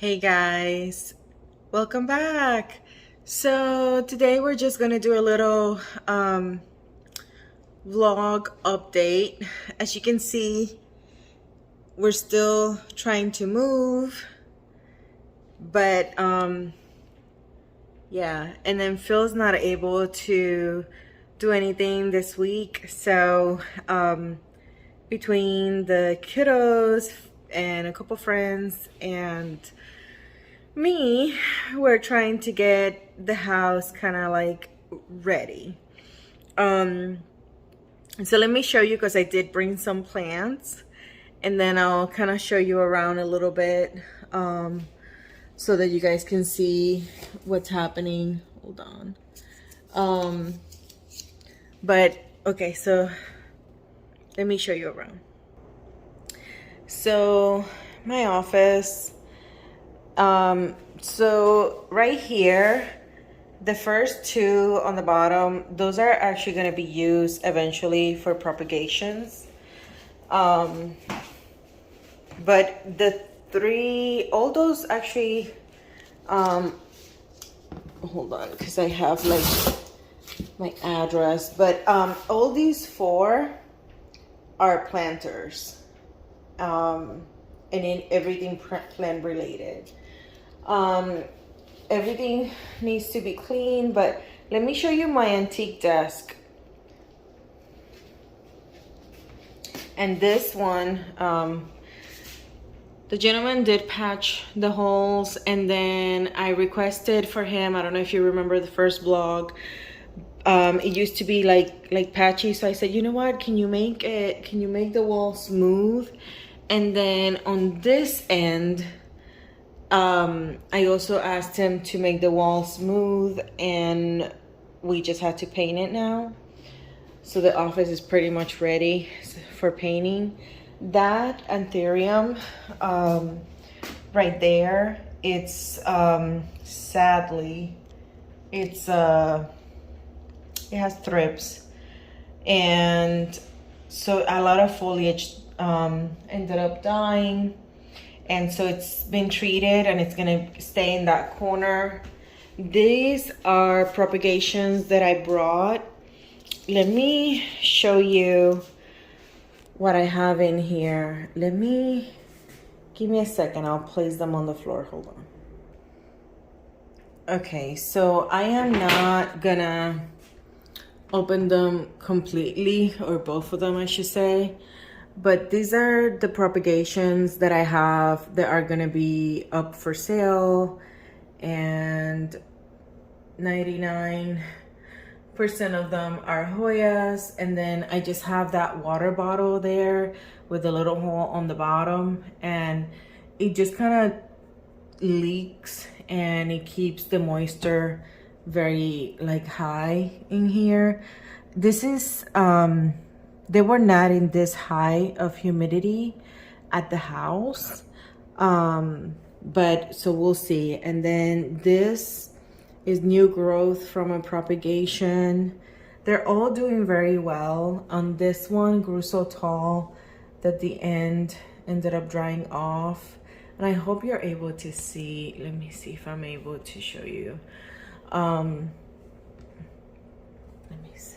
Hey guys, welcome back. So today we're just gonna do a little vlog update. As you can see, we're still trying to move, but yeah, and then Phil's not able to do anything this week. So between the kiddos and a couple friends and me, we're trying to get the house kind of like ready. So let me show you, because I did bring some plants, and then I'll kind of show you around a little bit so that you guys can see what's happening. Hold on. But okay, so let me show you around. So my office, so right here, the first two on the bottom, those are actually going to be used eventually for propagations. But the three, all those actually, hold on, because I have like my address, but all these four are planters, and in everything plant related. Everything needs to be clean, but let me show you my antique desk. And this one, the gentleman did patch the holes, and then I requested for him, I don't know if you remember the first vlog, it used to be like patchy, so I said, you know what, can you make the wall smooth? And then on this end, I also asked him to make the wall smooth, and we just had to paint it now. So the office is pretty much ready for painting. That anthurium right there, it's sadly, it has thrips, and so a lot of foliage ended up dying. And so it's been treated, and it's gonna stay in that corner. These are propagations that I brought. Let me show you what I have in here. Give me a second, I'll place them on the floor, hold on. Okay, so I am not gonna open them completely, or both of them I should say. But these are the propagations that I have that are gonna be up for sale, and 99% of them are Hoyas. And then I just have that water bottle there with a little hole on the bottom, and it just kind of leaks, and it keeps the moisture very like high in here. This is they were not in this high of humidity at the house, but so we'll see. And then this is new growth from a propagation. They're all doing very well. This one grew so tall that the end ended up drying off, and I hope you're able to see. Let me see if I'm able to show you. Let me see.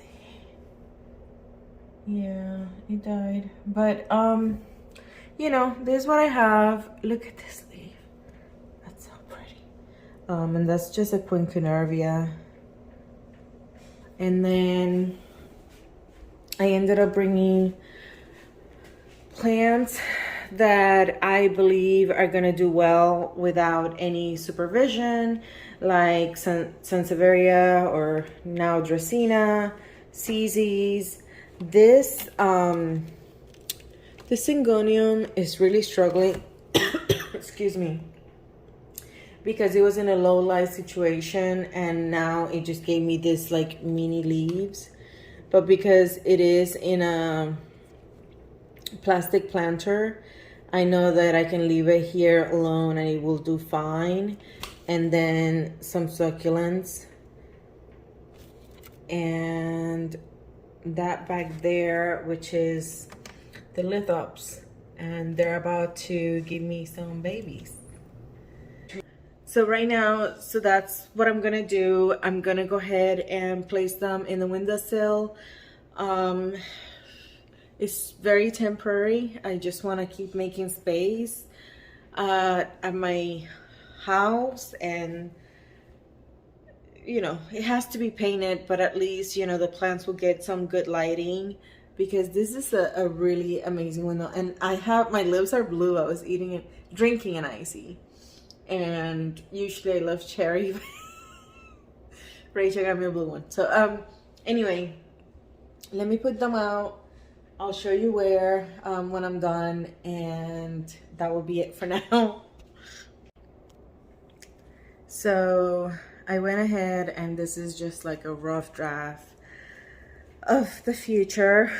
Yeah, it died, but you know, this is what I have. Look at this leaf, that's so pretty. And that's just a quinquenervia. And then I ended up bringing plants that I believe are gonna do well without any supervision, like Sansevieria, or now Dracaena, CZs. This Syngonium is really struggling excuse me, because it was in a low light situation, and now it just gave me this like mini leaves. But because it is in a plastic planter, I know that I can leave it here alone and it will do fine. And then some succulents, and that back there, which is the lithops, and they're about to give me some babies. So right now, so that's what I'm gonna do. I'm gonna go ahead and place them in the windowsill. Um, it's very temporary. I just want to keep making space at my house, and you know, it has to be painted, but at least, you know, the plants will get some good lighting, because this is a really amazing window. And I have, my lips are blue. I was eating it, drinking an icy. And usually I love cherry. Rachel got me a blue one. So anyway, let me put them out. I'll show you where when I'm done, and that will be it for now. So I went ahead, and this is just like a rough draft of the future.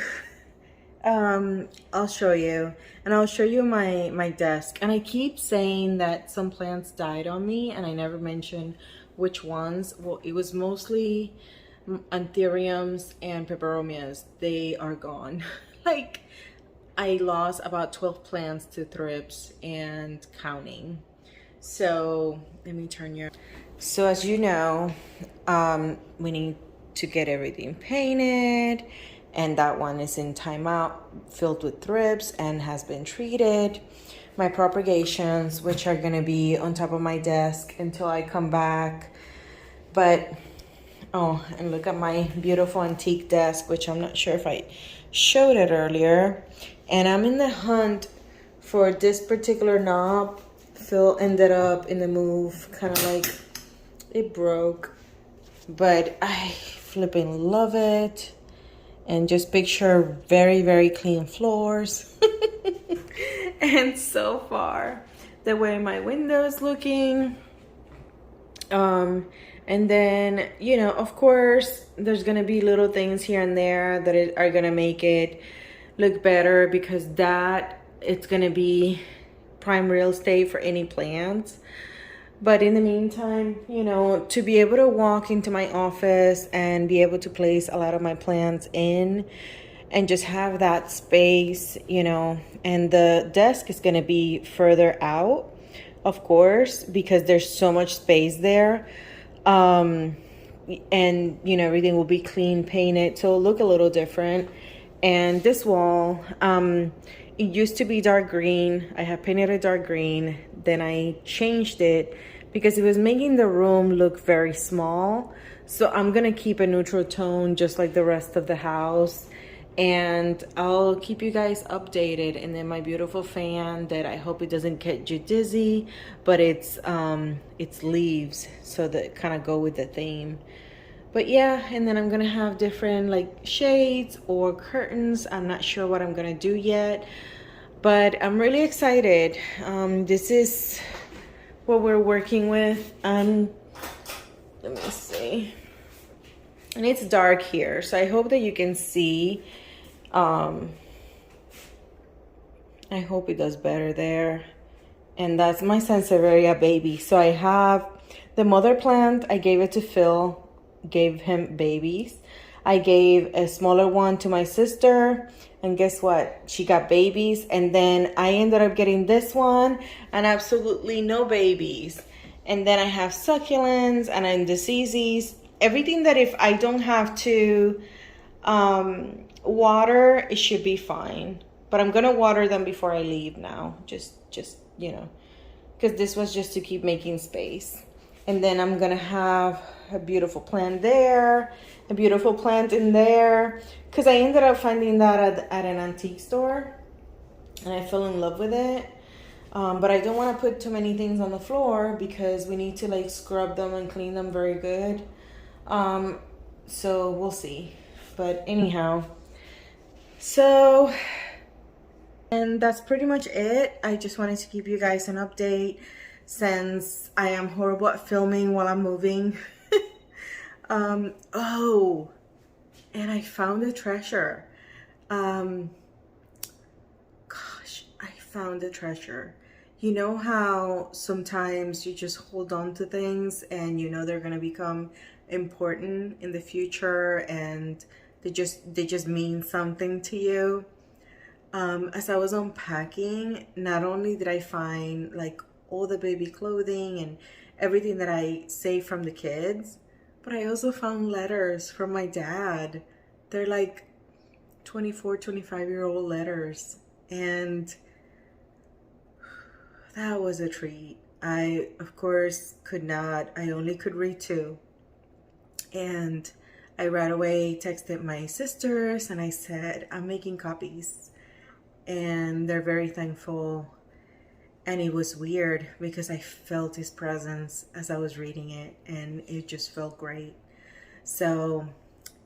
I'll show you, and I'll show you my desk. And I keep saying that some plants died on me, and I never mentioned which ones. Well, it was mostly anthuriums and peperomias. They are gone. Like, I lost about 12 plants to thrips and counting. So let me turn your, so as you know, we need to get everything painted, and that one is in timeout, filled with thrips, and has been treated. My propagations, which are gonna be on top of my desk until I come back. But oh, and look at my beautiful antique desk, which I'm not sure if I showed it earlier. And I'm in the hunt for this particular knob. Phil ended up in the move, kind of like it broke, but I flipping love it. And just picture very, very clean floors. And so far, the way my window is looking. And then, you know, of course, there's gonna be little things here and there that are gonna make it look better, because it's gonna be prime real estate for any plants. But in the meantime, you know, to be able to walk into my office and be able to place a lot of my plants in and just have that space, you know, and the desk is going to be further out, of course, because there's so much space there. And, you know, everything will be clean painted, so it'll look a little different. And this wall, it used to be dark green. I have painted it dark green. Then I changed it because it was making the room look very small. So I'm gonna keep a neutral tone just like the rest of the house. And I'll keep you guys updated. And then my beautiful fan that I hope it doesn't get you dizzy, but it's leaves, so that kind of go with the theme. But yeah, and then I'm gonna have different like shades or curtains. I'm not sure what I'm gonna do yet, but I'm really excited. This is what we're working with. Let me see. And it's dark here, so I hope that you can see. I hope it does better there. And that's my Sansevieria baby. So I have the mother plant. I gave it to Phil. Gave him babies. I gave a smaller one to my sister, and guess what? She got babies. And then I ended up getting this one and absolutely no babies. And then I have succulents and indecises. Everything that if I don't have to water, it should be fine. But I'm gonna water them before I leave now. Just you know, because this was just to keep making space. And then I'm gonna have a beautiful plant there, a beautiful plant in there, because I ended up finding that at an antique store, and I fell in love with it. But I don't want to put too many things on the floor because we need to like scrub them and clean them very good. So we'll see. But anyhow, so, and that's pretty much it. I just wanted to give you guys an update since I am horrible at filming while I'm moving. Oh, and I found a treasure. Gosh, I found a treasure. You know how sometimes you just hold on to things and you know they're gonna become important in the future and they just mean something to you. As I was unpacking, not only did I find like all the baby clothing and everything that I saved from the kids. But I also found letters from my dad. They're like 24, 25-year-old letters. And that was a treat. I, of course, could not. I only could read 2. And I right away texted my sisters and I said, I'm making copies. And they're very thankful. And it was weird because I felt his presence as I was reading it, and it just felt great. So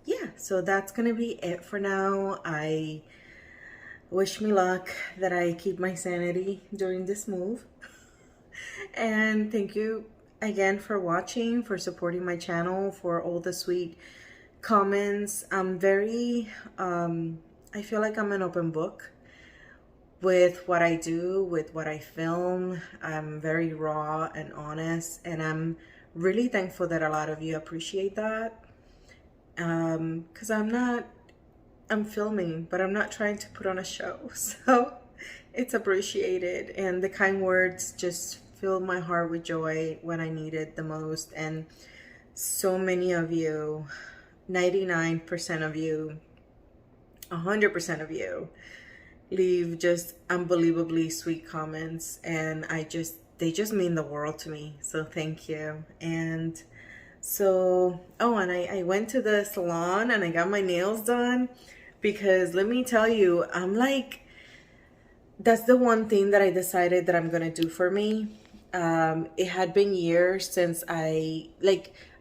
yeah, so that's gonna be it for now. I wish me luck, that I keep my sanity during this move. And thank you again for watching, for supporting my channel, for all the sweet comments. I'm very, I feel like I'm an open book with what I do, with what I film. I'm very raw and honest, and I'm really thankful that a lot of you appreciate that. Because I'm filming, but I'm not trying to put on a show. So it's appreciated, and the kind words just filled my heart with joy when I need it the most. And so many of you, 99% of you, 100% of you, leave just unbelievably sweet comments, and they just mean the world to me. So thank you. And so, oh, and I went to the salon and I got my nails done, because let me tell you, I'm like, that's the one thing that I decided that I'm gonna do for me. It had been years since I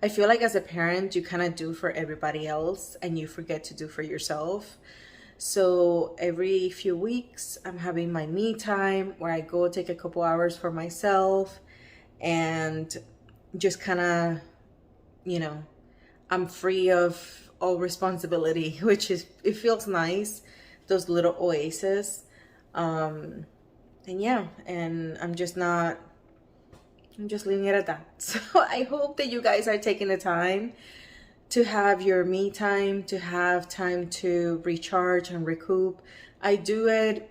feel like as a parent, you kind of do for everybody else and you forget to do for yourself. So every few weeks, I'm having my me time where I go take a couple hours for myself and just kind of, you know, I'm free of all responsibility, which is, it feels nice, those little oases. And yeah, and I'm just leaving it at that. So I hope that you guys are taking the time to have your me time, to have time to recharge and recoup. I do it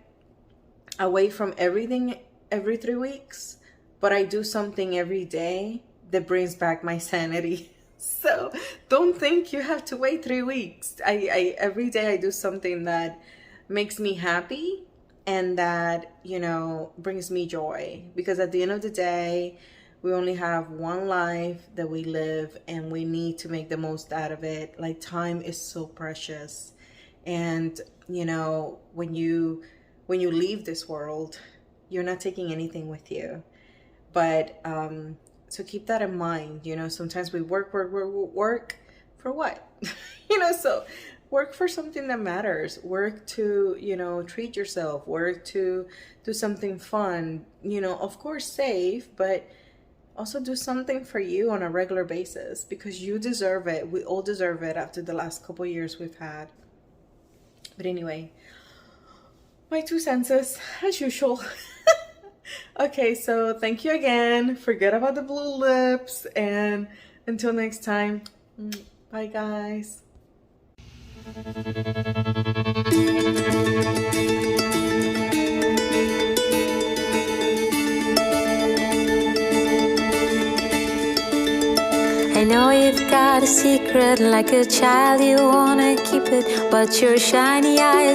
away from everything every 3 weeks, but I do something every day that brings back my sanity. So don't think you have to wait 3 weeks. I every day I do something that makes me happy and that, you know, brings me joy, because at the end of the day, we only have one life that we live, and we need to make the most out of it. Like, time is so precious. And, you know, when you leave this world, you're not taking anything with you. But, so keep that in mind. You know, sometimes we work for what? You know, so work for something that matters. Work to, you know, treat yourself. Work to do something fun. You know, of course, safe, but also do something for you on a regular basis, because you deserve it. We all deserve it after the last couple years we've had. But anyway, my 2 senses as usual. Okay, so thank you again. Forget about the blue lips, and until next time, bye guys. I know you've got a secret, like a child you wanna keep it, but your shiny eyes